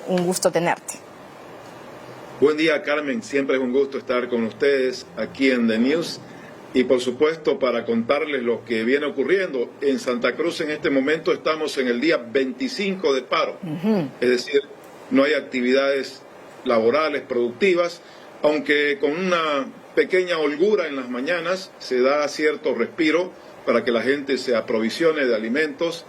un gusto tenerte. Buen día, Carmen. Siempre es un gusto estar con ustedes aquí en The News. Y por supuesto, para contarles lo que viene ocurriendo. En Santa Cruz en este momento estamos en el día 25 de paro. Es decir, no hay actividades laborales, productivas, aunque con una pequeña holgura en las mañanas se da cierto respiro para que la gente se aprovisione de alimentos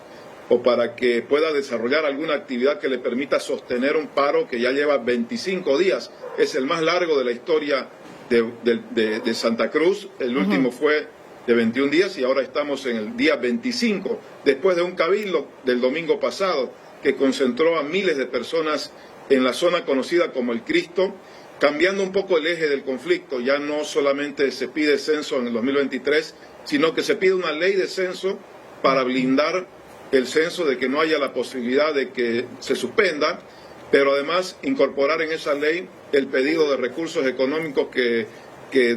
o para que pueda desarrollar alguna actividad que le permita sostener un paro que ya lleva 25 días. Es el más largo de la historia de Santa Cruz. El último fue de 21 días y ahora estamos en el día 25, después de un cabildo del domingo pasado que concentró a miles de personas en la zona conocida como el Cristo, cambiando un poco el eje del conflicto. Ya no solamente se pide censo en el 2023, sino que se pide una ley de censo para blindar el censo, de que no haya la posibilidad de que se suspenda, pero además incorporar en esa ley el pedido de recursos económicos que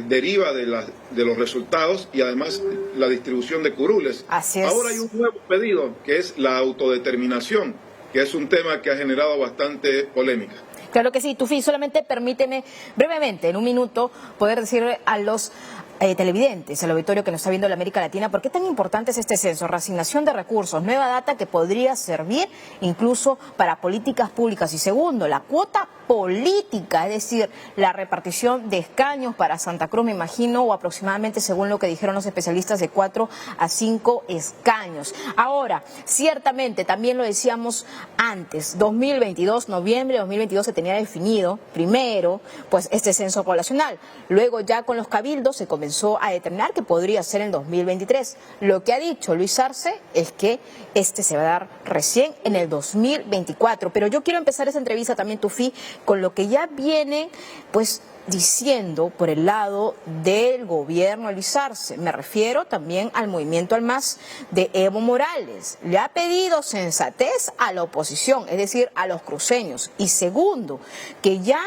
deriva de los resultados y además la distribución de curules. Así es. Ahora hay un nuevo pedido, que es la autodeterminación, que es un tema que ha generado bastante polémica. Claro que sí, Tufi, solamente permíteme brevemente, en un minuto, poder decirle a los televidentes, al auditorio que nos está viendo en la América Latina, ¿por qué tan importante es este censo? Reasignación de recursos, nueva data que podría servir incluso para políticas públicas. Y segundo, la cuota política, es decir, la repartición de escaños para Santa Cruz, me imagino, o aproximadamente, según lo que dijeron los especialistas, de 4 a 5 escaños. Ahora, ciertamente, también lo decíamos antes, 2022, noviembre de 2022 se tenía definido primero, pues este censo poblacional. Luego ya con los cabildos se comenzó a determinar que podría ser en 2023. Lo que ha dicho Luis Arce es que este se va a dar recién en el 2024. Pero yo quiero empezar esa entrevista también, Tufi, con lo que ya viene, pues, diciendo por el lado del gobierno de Luis Arce. Me refiero también al movimiento al MAS de Evo Morales. Le ha pedido sensatez a la oposición, es decir, a los cruceños. Y segundo, que ya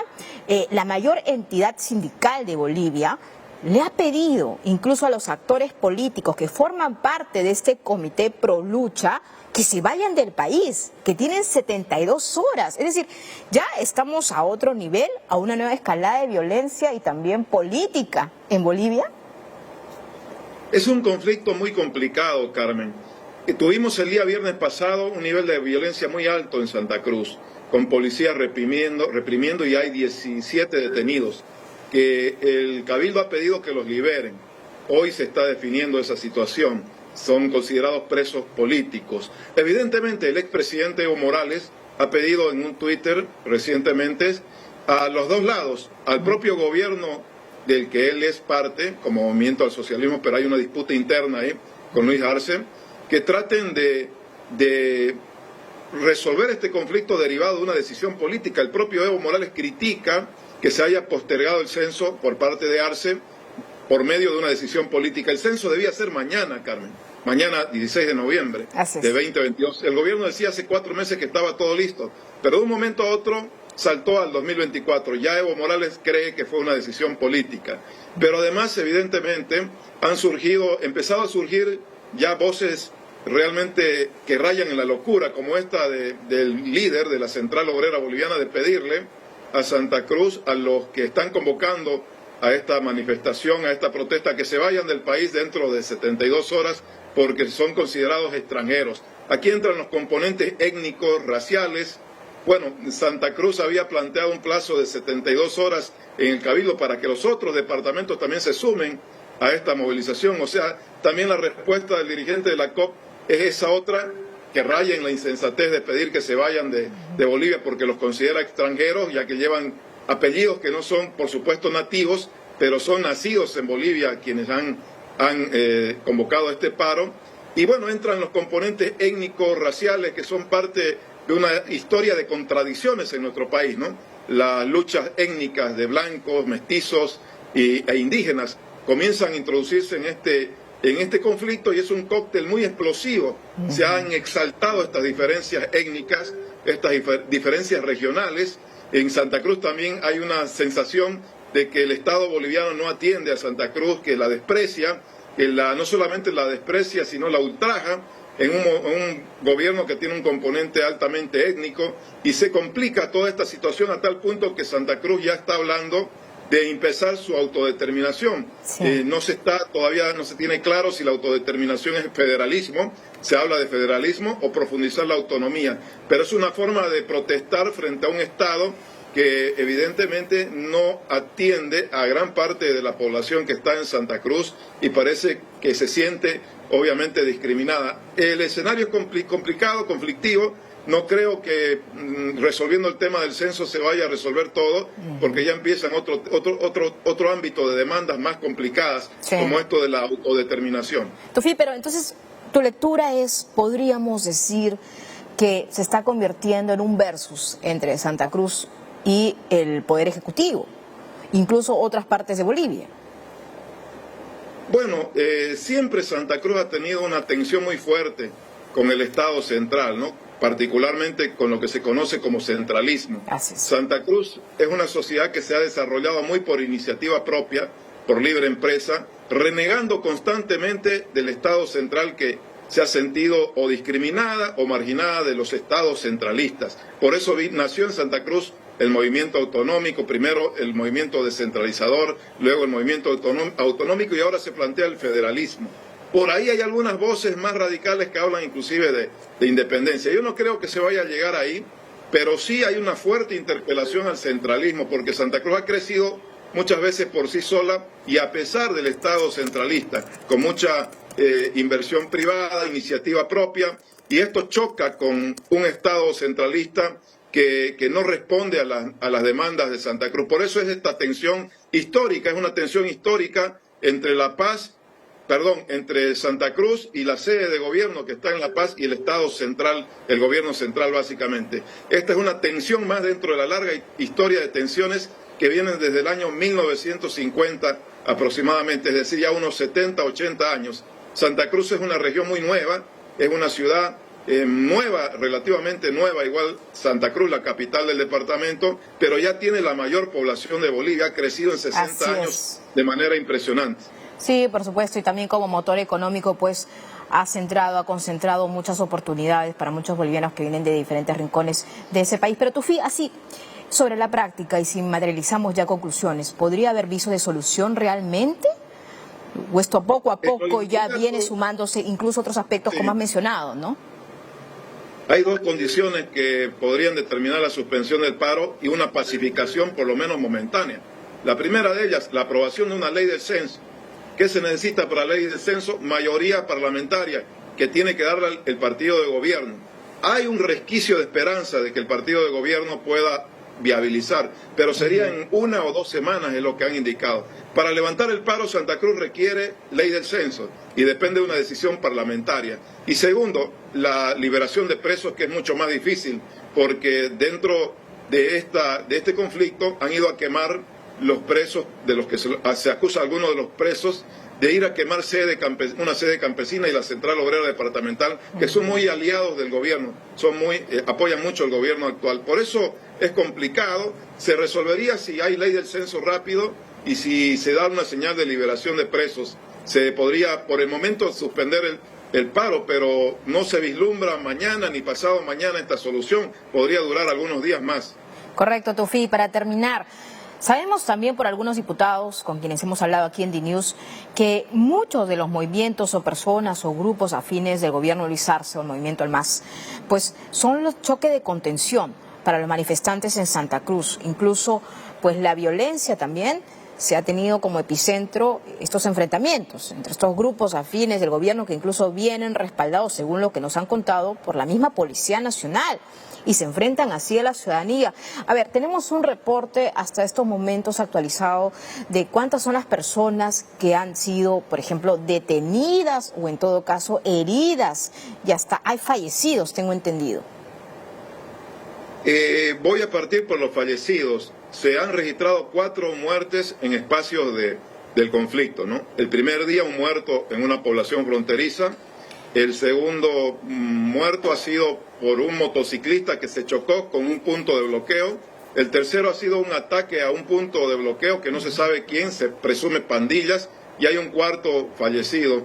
la mayor entidad sindical de Bolivia le ha pedido incluso a los actores políticos que forman parte de este comité pro lucha que se vayan del país, que tienen 72 horas. Es decir, ya estamos a otro nivel, a una nueva escalada de violencia y también política en Bolivia. Es un conflicto muy complicado, Carmen. Tuvimos el día viernes pasado un nivel de violencia muy alto en Santa Cruz, con policías reprimiendo y hay 17 detenidos, que el Cabildo ha pedido que los liberen. Hoy se está definiendo esa situación. Son considerados presos políticos. Evidentemente, el expresidente Evo Morales ha pedido en un Twitter recientemente a los dos lados, al propio gobierno del que él es parte, como Movimiento al Socialismo, pero hay una disputa interna ahí con Luis Arce, que traten de resolver este conflicto derivado de una decisión política. El propio Evo Morales critica que se haya postergado el censo por parte de Arce por medio de una decisión política. El censo debía ser mañana, Carmen, mañana 16 de noviembre de 2022. El gobierno decía hace 4 meses que estaba todo listo, pero de un momento a otro saltó al 2024. Ya Evo Morales cree que fue una decisión política. Pero además, evidentemente, empezado a surgir ya voces realmente que rayan en la locura, como esta del líder de la Central Obrera Boliviana, de pedirle a Santa Cruz, a los que están convocando a esta manifestación, a esta protesta, que se vayan del país dentro de 72 horas porque son considerados extranjeros. Aquí entran los componentes étnicos, raciales. Bueno, Santa Cruz había planteado un plazo de 72 horas en el Cabildo para que los otros departamentos también se sumen a esta movilización. O sea, también la respuesta del dirigente de la COP es esa otra, que raya en la insensatez de pedir que se vayan de Bolivia porque los considera extranjeros, ya que llevan apellidos que no son, por supuesto, nativos, pero son nacidos en Bolivia quienes han convocado este paro. Y bueno, entran los componentes étnicos, raciales, que son parte de una historia de contradicciones en nuestro país, ¿no? Las luchas étnicas de blancos, mestizos e indígenas comienzan a introducirse en este conflicto, y es un cóctel muy explosivo. Se han exaltado estas diferencias étnicas, estas diferencias regionales. En Santa Cruz también hay una sensación de que el Estado boliviano no atiende a Santa Cruz, que la desprecia, que no solamente la desprecia, sino la ultraja, en un gobierno que tiene un componente altamente étnico, y se complica toda esta situación a tal punto que Santa Cruz ya está hablando de empezar su autodeterminación. Sí. Todavía no se tiene claro si la autodeterminación es federalismo, se habla de federalismo o profundizar la autonomía, pero es una forma de protestar frente a un Estado que evidentemente no atiende a gran parte de la población que está en Santa Cruz y parece que se siente obviamente discriminada. El escenario es complicado, conflictivo. No creo que resolviendo el tema del censo se vaya a resolver todo, porque ya empiezan otro ámbito de demandas más complicadas, sí, como esto de la autodeterminación. Tufi, pero entonces tu lectura es, podríamos decir, que se está convirtiendo en un versus entre Santa Cruz y el Poder Ejecutivo, incluso otras partes de Bolivia. Bueno, siempre Santa Cruz ha tenido una tensión muy fuerte con el Estado central, ¿no? Particularmente con lo que se conoce como centralismo. Santa Cruz es una sociedad que se ha desarrollado muy por iniciativa propia, por libre empresa, renegando constantemente del Estado central que se ha sentido o discriminada o marginada de los estados centralistas. Por eso nació en Santa Cruz el movimiento autonómico, primero el movimiento descentralizador, luego el movimiento autonómico y ahora se plantea el federalismo. Por ahí hay algunas voces más radicales que hablan inclusive de independencia. Yo no creo que se vaya a llegar ahí, pero sí hay una fuerte interpelación al centralismo, porque Santa Cruz ha crecido muchas veces por sí sola y a pesar del Estado centralista, con mucha inversión privada, iniciativa propia, y esto choca con un Estado centralista que no responde a las demandas de Santa Cruz. Por eso es esta tensión histórica, es una tensión histórica entre entre Santa Cruz y la sede de gobierno que está en La Paz y el Estado central, el gobierno central básicamente. Esta es una tensión más dentro de la larga historia de tensiones que vienen desde el año 1950 aproximadamente, es decir, ya unos 70, 80 años. Santa Cruz es una región muy nueva, es una ciudad nueva, relativamente nueva, igual Santa Cruz, la capital del departamento, pero ya tiene la mayor población de Bolivia, ha crecido en 60 años de manera impresionante. Sí, por supuesto, y también como motor económico, pues ha concentrado muchas oportunidades para muchos bolivianos que vienen de diferentes rincones de ese país. Pero Tufi, así, sobre la práctica y si materializamos ya conclusiones, ¿podría haber visos de solución realmente? ¿O esto poco a poco ya viene sumándose incluso otros aspectos como has mencionado, no? Hay dos condiciones que podrían determinar la suspensión del paro y una pacificación por lo menos momentánea. La primera de ellas, la aprobación de una ley del censo. ¿Qué se necesita para la ley del censo? Mayoría parlamentaria que tiene que darle el partido de gobierno. Hay un resquicio de esperanza de que el partido de gobierno pueda viabilizar, pero sería en 1 o 2 semanas, es lo que han indicado. Para levantar el paro, Santa Cruz requiere ley del censo y depende de una decisión parlamentaria. Y segundo, la liberación de presos, que es mucho más difícil, porque dentro de este conflicto han ido a quemar los presos, de los que se acusa a algunos de los presos de ir a quemar una sede campesina y la Central Obrera Departamental, que son muy aliados del gobierno, apoyan mucho el gobierno actual. Por eso es complicado. Se resolvería si hay ley del censo rápido y si se da una señal de liberación de presos. Se podría por el momento suspender el paro, pero no se vislumbra mañana ni pasado mañana esta solución. Podría durar algunos días más. Correcto, Tufi. Para terminar, sabemos también por algunos diputados con quienes hemos hablado aquí en DNews que muchos de los movimientos o personas o grupos afines del gobierno Luis Arce o el movimiento El MAS, pues son los choques de contención para los manifestantes en Santa Cruz. Incluso pues la violencia también se ha tenido como epicentro estos enfrentamientos entre estos grupos afines del gobierno que incluso vienen respaldados, según lo que nos han contado, por la misma Policía Nacional y se enfrentan así a la ciudadanía. A ver, tenemos un reporte hasta estos momentos actualizado de cuántas son las personas que han sido, por ejemplo, detenidas o en todo caso heridas y hasta hay fallecidos, tengo entendido. Voy a partir por los fallecidos. Se han registrado 4 muertes en espacios del conflicto, ¿no? El primer día un muerto en una población fronteriza. El segundo muerto ha sido por un motociclista que se chocó con un punto de bloqueo. El tercero ha sido un ataque a un punto de bloqueo que no se sabe quién, se presume pandillas, y hay un cuarto fallecido.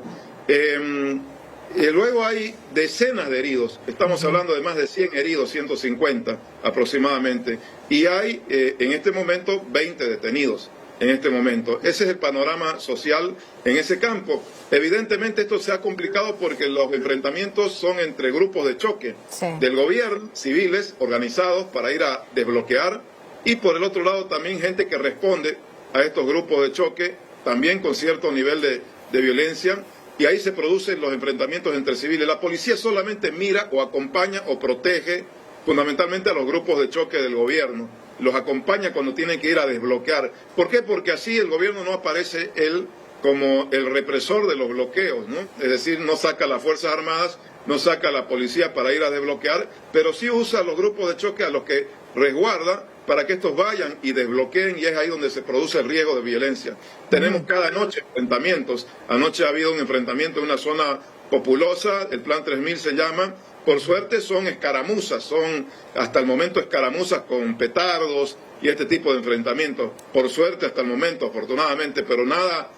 Luego hay decenas de heridos, estamos hablando de más de 100 heridos, 150 aproximadamente, y hay en este momento 20 detenidos. En este momento. Ese es el panorama social en ese campo. Evidentemente esto se ha complicado porque los enfrentamientos son entre grupos de choque del gobierno, civiles organizados para ir a desbloquear, y por el otro lado también gente que responde a estos grupos de choque, también con cierto nivel de violencia, y ahí se producen los enfrentamientos entre civiles. La policía solamente mira o acompaña o protege fundamentalmente a los grupos de choque del gobierno. Los acompaña cuando tienen que ir a desbloquear. ¿Por qué? Porque así el gobierno no aparece él como el represor de los bloqueos, ¿no? Es decir, no saca las Fuerzas Armadas, no saca a la policía para ir a desbloquear, pero sí usa a los grupos de choque a los que resguarda para que estos vayan y desbloqueen, y es ahí donde se produce el riesgo de violencia. Tenemos cada noche enfrentamientos. Anoche ha habido un enfrentamiento en una zona populosa, el Plan 3000 se llama. Por suerte son escaramuzas, son hasta el momento escaramuzas con petardos y este tipo de enfrentamientos. Por suerte hasta el momento, afortunadamente, pero nada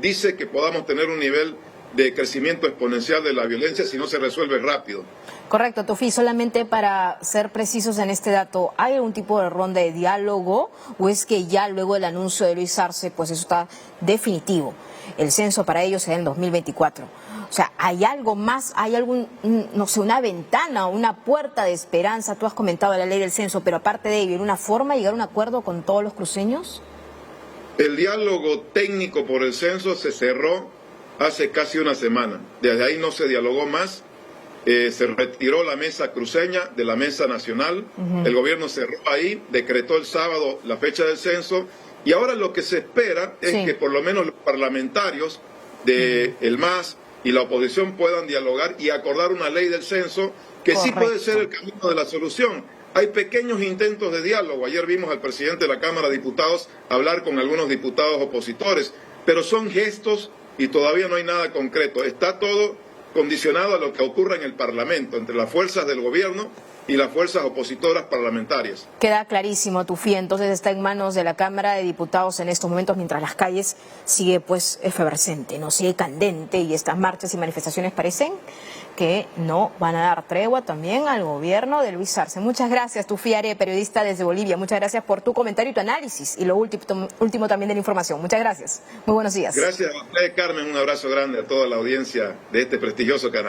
dice que podamos tener un nivel de crecimiento exponencial de la violencia si no se resuelve rápido. Correcto, Tufi, solamente para ser precisos en este dato, ¿hay algún tipo de ronda de diálogo o es que ya luego del anuncio de Luis Arce, pues eso está definitivo? El censo para ellos será en 2024. O sea, ¿hay algo más? ¿Hay algún, no sé, una ventana, una puerta de esperanza? Tú has comentado la ley del censo, pero aparte de ello, ¿hay una forma de llegar a un acuerdo con todos los cruceños? El diálogo técnico por el censo se cerró hace casi una semana. Desde ahí no se dialogó más. Se retiró la mesa cruceña de la mesa nacional. El gobierno cerró ahí, decretó el sábado la fecha del censo. Y ahora lo que se espera es que por lo menos los parlamentarios del MAS y la oposición puedan dialogar y acordar una ley del censo que sí puede ser el camino de la solución. Hay pequeños intentos de diálogo. Ayer vimos al presidente de la Cámara de Diputados hablar con algunos diputados opositores, pero son gestos y todavía no hay nada concreto. Está todo condicionado a lo que ocurra en el Parlamento, entre las fuerzas del gobierno y las fuerzas opositoras parlamentarias. Queda clarísimo, Tufi, entonces está en manos de la Cámara de Diputados en estos momentos, mientras las calles sigue pues efervescente, no sigue candente, y estas marchas y manifestaciones parecen que no van a dar tregua también al gobierno de Luis Arce. Muchas gracias, Tufi Are, periodista desde Bolivia. Muchas gracias por tu comentario y tu análisis y lo último también de la información. Muchas gracias. Muy buenos días. Gracias a usted, Carmen. Un abrazo grande a toda la audiencia de este prestigioso canal.